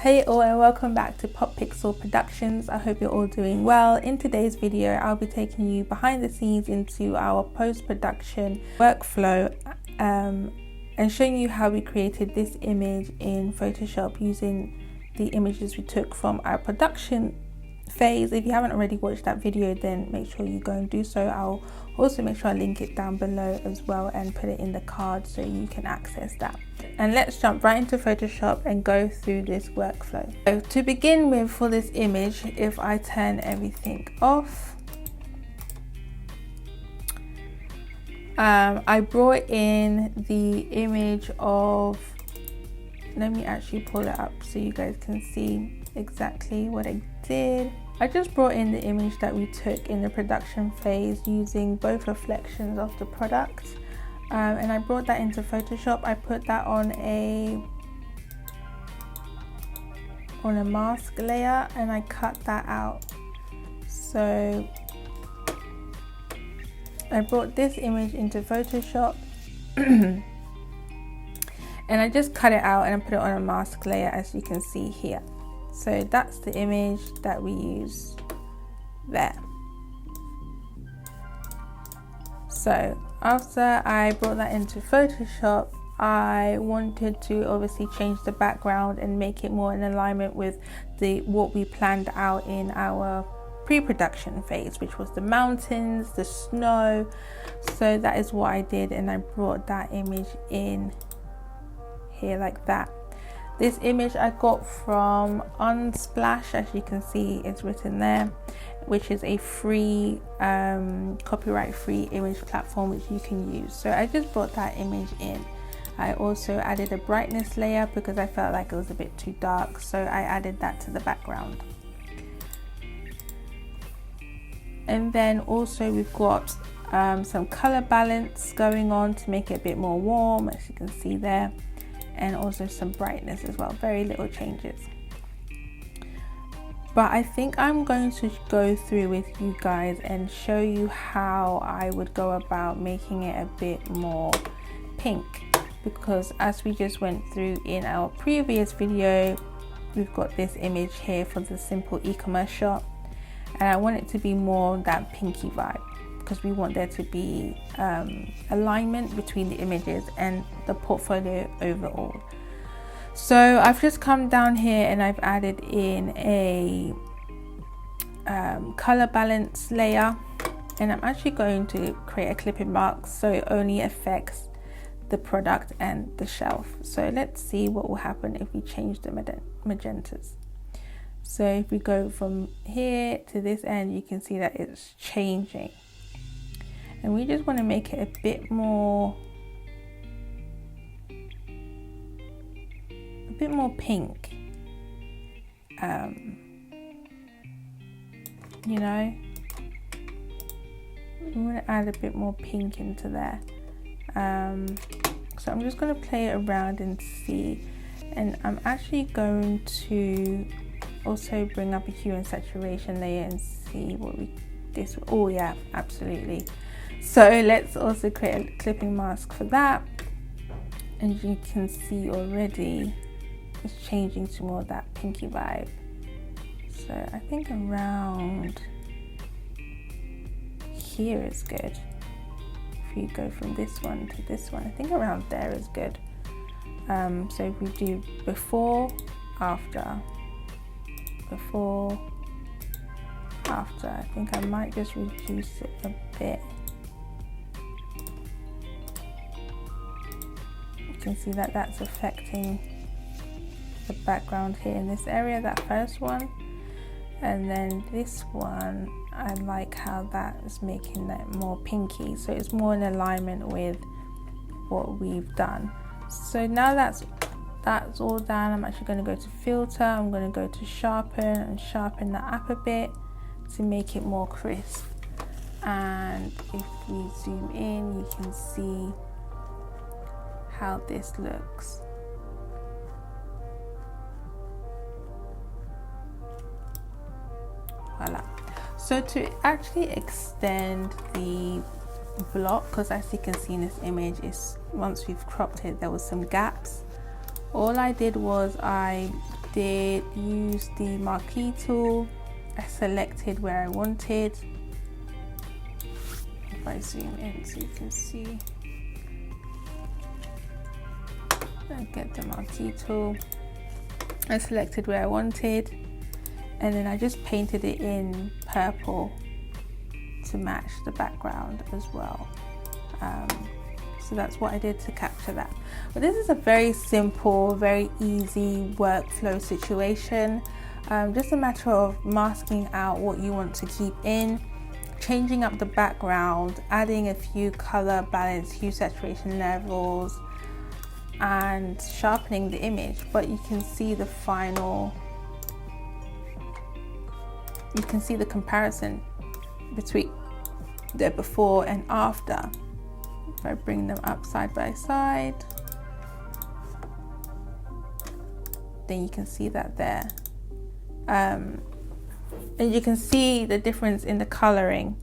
Hey all, and welcome back to Pop Pixel Productions. I hope you're all doing well. In today's video, I'll be taking you behind the scenes into our post-production workflow and showing you how we created this image in Photoshop using the images we took from our production phase. If you haven't already watched that video, then make sure you go and do so. I'll also make sure I link it down below as well and put it in the card so you can access that. And let's jump right into Photoshop and go through this workflow. So to begin with, for this image, if I turn everything off, I brought in the image of, let me actually pull it up so you guys can see exactly what I did. I just brought in the image that we took in the production phase using both reflections of the product, and I brought that into Photoshop. I put that on a mask layer and I cut that out. So I brought this image into Photoshop and I just cut it out and I put it on a mask layer, as you can see here. So that's the image that we use there. So after I brought that into Photoshop, I wanted to obviously change the background and make it more in alignment with what we planned out in our pre-production phase, which was the mountains, the snow. So that is what I did, and I brought that image in here like that. This image I got from Unsplash, as you can see it's written there, which is a free copyright free image platform which you can use. So I just brought that image in. I also added a brightness layer because I felt like it was a bit too dark, so I added that to the background. And then also we've got some color balance going on to make it a bit more warm, as you can see there, and also some brightness as well. Very little changes. But I think I'm going to go through with you guys and show you how I would go about making it a bit more pink, because as we just went through in our previous video, we've got this image here for the simple e-commerce shop, and I want it to be more that pinky vibe, because we want there to be alignment between the images and the portfolio overall. So I've just come down here and I've added in a color balance layer, and I'm actually going to create a clipping mark so it only affects the product and the shelf. So let's see what will happen if we change the magentas. So if we go from here to this end, you can see that it's changing. And we just want to make it a bit more pink, you know, we want to add a bit more pink into there. So I'm just going to play it around and see, and I'm actually going to also bring up a hue and saturation layer and see what oh yeah, absolutely. So let's also create a clipping mask for that, and you can see already it's changing to more of that pinky vibe. So I think around here is good. If you go from this one to this one, I think around there is good. So if we do before, after, before, after, I think I might just reduce it a bit. You can see that that's affecting the background here in this area, that first one, and then this one, I like how that is making that more pinky, so it's more in alignment with what we've done. So now that's all done, I'm actually going to go to filter, I'm going to go to sharpen and sharpen that up a bit to make it more crisp. And if we zoom in, you can see how this looks. Voila. So to actually extend the block, because as you can see in this image, is once we've cropped it, there was some gaps. All I did was I did use the marquee tool. I selected where I wanted. If I zoom in so you can see, I get the marquee tool. I selected where I wanted, and then I just painted it in purple to match the background as well. So that's what I did to capture that. But this is a very simple, very easy workflow situation. Just a matter of masking out what you want to keep in, changing up the background, adding a few color balance, hue saturation levels, and sharpening the image. But you can see the final, you can see the comparison between the before and after. If I bring them up side by side, then you can see that there. And you can see the difference in the coloring.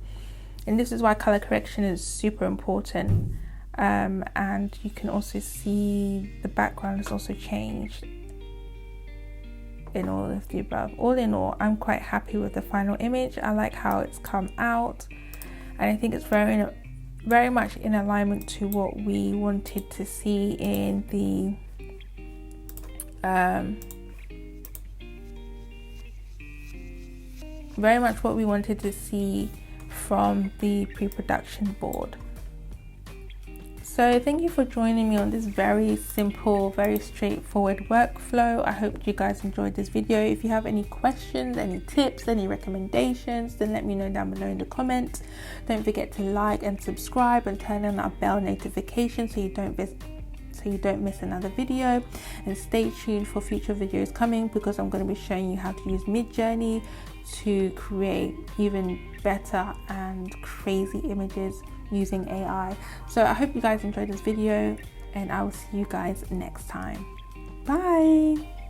And this is why color correction is super important. And you can also see the background has also changed in all of the above. All in all, I'm quite happy with the final image. I like how it's come out, and I think it's very much in alignment to what we wanted to see in the very much what we wanted to see from the pre-production board. So thank you for joining me on this very simple, very straightforward workflow. I hope you guys enjoyed this video. If you have any questions, any tips, any recommendations, then let me know down below in the comments. Don't forget to like and subscribe and turn on our bell notification so you don't miss another video, and stay tuned for future videos coming, because I'm going to be showing you how to use Midjourney to create even better and crazy images using AI. So I hope you guys enjoyed this video, and I will see you guys next time. Bye.